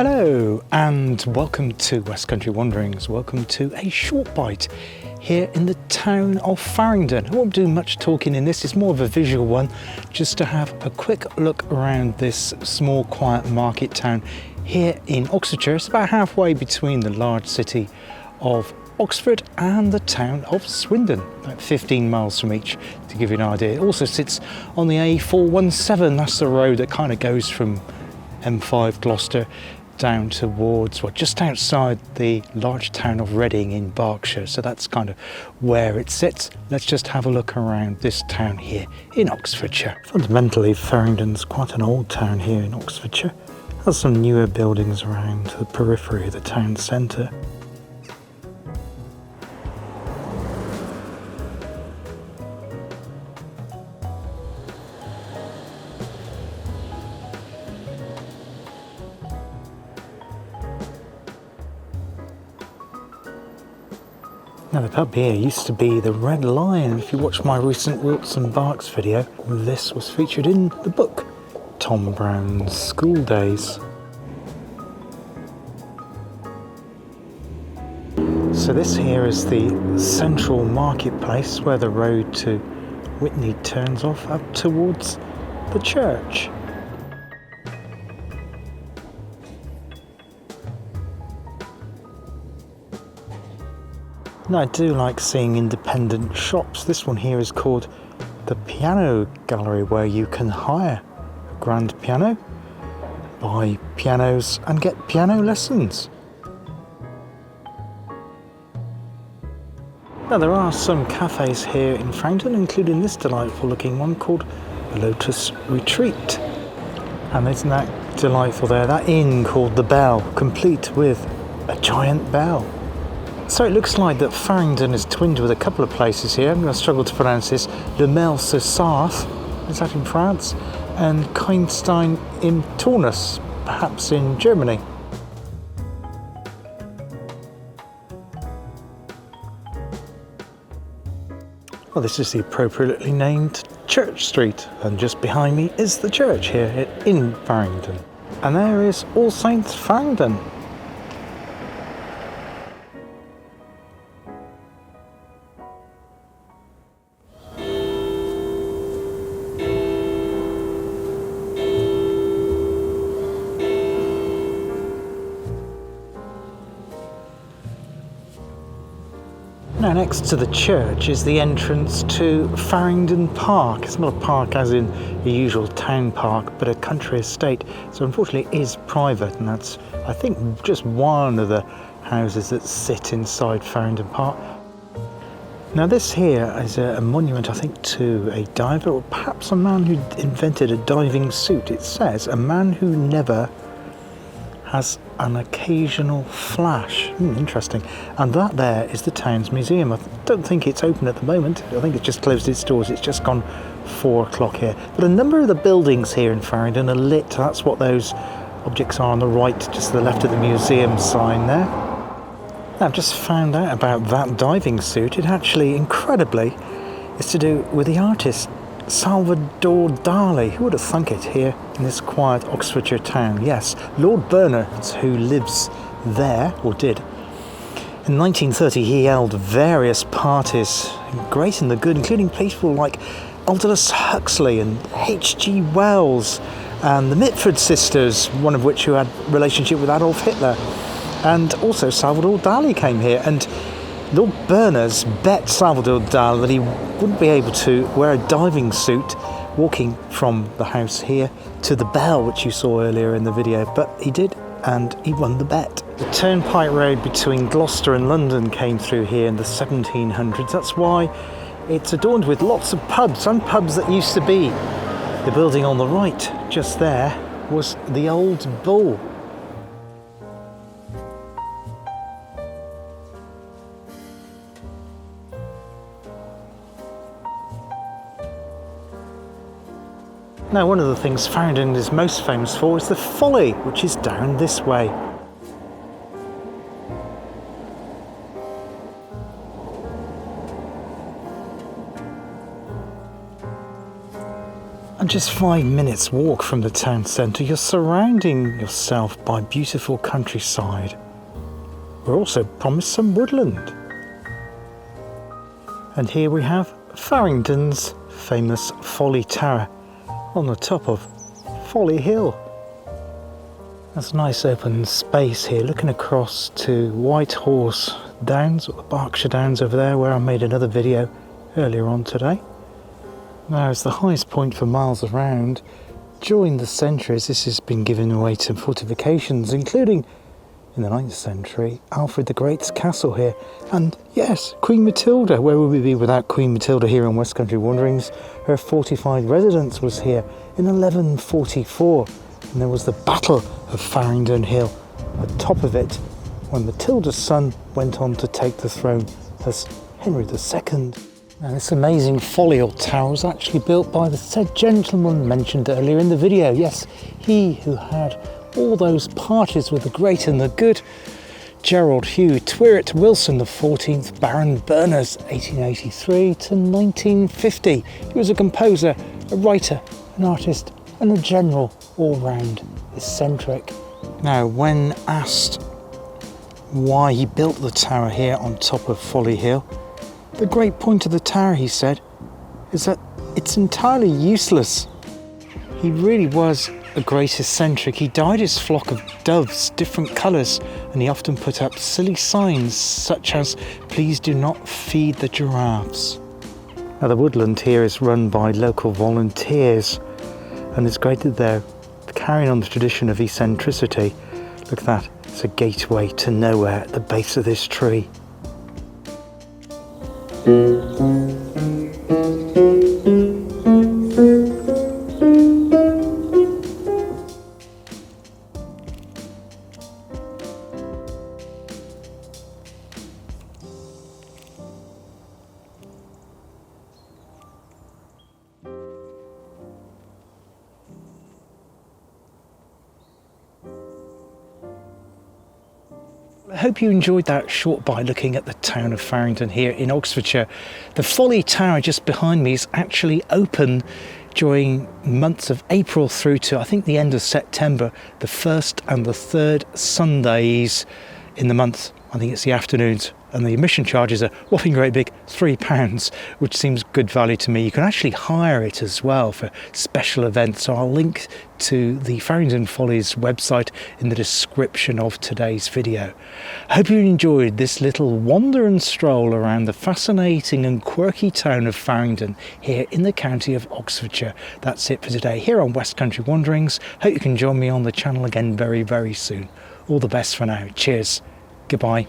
Hello and welcome to West Country Wanderings. Welcome to a short bite here in the town of Faringdon. I won't do much talking in this, it's more of a visual one, just to have a quick look around this small quiet market town here in Oxfordshire. It's about halfway between the large city of Oxford and the town of Swindon, about 15 miles from each, to give you an idea. It also sits on the A417, that's the road that kind of goes from M5 Gloucester down towards, well, just outside the large town of Reading in Berkshire. So that's kind of where it sits. Let's just have a look around this town here in Oxfordshire. Fundamentally, Faringdon's quite an old town here in Oxfordshire. It has some newer buildings around the periphery of the town centre. Now the pub here used to be the Red Lion. If you watch my recent Wilts and Barks video, this was featured in the book Tom Brown's School Days. So this here is the central marketplace where the road to Witney turns off up towards the church. Now, I do like seeing independent shops. This one here is called the Piano Gallery, where you can hire a grand piano, buy pianos and get piano lessons. Now there are some cafes here in Faringdon, including this delightful looking one called Lotus Retreat. And isn't that delightful there? That inn called the Bell, complete with a giant bell. So it looks like that Faringdon is twinned with a couple of places here. I'm going to struggle to pronounce this. Le Mel-sur-Sarthe, is that in France? And Keinstein im Taunus, perhaps in Germany. Well, this is the appropriately named Church Street, and just behind me is the church here in Faringdon. And there is All Saints Faringdon. Now next to the church is the entrance to Faringdon Park. It's not a park as in the usual town park, but a country estate. So unfortunately it is private, and that's, I think, just one of the houses that sit inside Faringdon Park. Now this here is a monument, I think, to a diver, or perhaps a man who invented a diving suit. It says, a man who never has an occasional flash. Interesting. And that there is the town's museum. I don't think it's open at the moment. I think it's just closed its doors. It's just gone 4 o'clock here. But a number of the buildings here in Faringdon are lit. That's what those objects are on the right, just to the left of the museum sign there. Now, I've just found out about that diving suit. It actually, incredibly, is to do with the artist Salvador Dali. Who would have thunk it here in this quiet Oxfordshire town? Yes, Lord Bernard, who lives there, or did. In 1930 he held various parties, great and the good, including people like Aldous Huxley and H.G. Wells and the Mitford sisters, one of which who had a relationship with Adolf Hitler. And also Salvador Dali came here, and Lord Berners bet Salvador Dali that he wouldn't be able to wear a diving suit walking from the house here to the Bell, which you saw earlier in the video, but he did, and he won the bet. The turnpike road between Gloucester and London came through here in the 1700s. That's why it's adorned with lots of pubs, and pubs that used to be. The building on the right, just there, was the Old Bull. Now, one of the things Faringdon is most famous for is the Folly, which is down this way. And just 5 minutes walk from the town centre, you're surrounding yourself by beautiful countryside. We're also promised some woodland. And here we have Faringdon's famous Folly Tower on the top of Folly Hill. There's a nice open space here looking across to White Horse Downs, or the Berkshire Downs over there, where I made another video earlier on today. Now, it's the highest point for miles around. During the centuries, this has been given away to fortifications, including, in the 9th century, Alfred the Great's castle here. And yes, Queen Matilda. Where would we be without Queen Matilda here on West Country Wanderings? Her fortified residence was here in 1144. And there was the Battle of Faringdon Hill at the top of it, when Matilda's son went on to take the throne as Henry II. Now, this amazing Folly Tower was actually built by the said gentleman mentioned earlier in the video. Yes, he who had all those parties with the great and the good. Gerald Hugh Tyrwhitt Wilson, the 14th Baron Berners, 1883 to 1950. He was a composer, a writer, an artist, and a general all-round eccentric. Now, when asked why he built the tower here on top of Folly Hill, the great point of the tower, he said, is that it's entirely useless. He really was a great eccentric. He dyed his flock of doves different colours, and he often put up silly signs such as, "Please do not feed the giraffes." Now, the woodland here is run by local volunteers, and it's great that they're carrying on the tradition of eccentricity. Look at that, it's a gateway to nowhere at the base of this tree. I hope you enjoyed that short bite looking at the town of Faringdon here in Oxfordshire. The Folly Tower just behind me is actually open during months of April through to, I think, the end of September, the 1st and the 3rd Sundays in the month. I think it's the afternoons, and the admission charges are whopping great big £3, which seems good value to me. You can actually hire it as well for special events, so I'll link to the Faringdon Follies website in the description of today's video. I hope you enjoyed this little wander and stroll around the fascinating and quirky town of Faringdon here in the county of Oxfordshire. That's it for today here on West Country Wanderings. Hope you can join me on the channel again very, very soon. All the best for now. Cheers. Goodbye.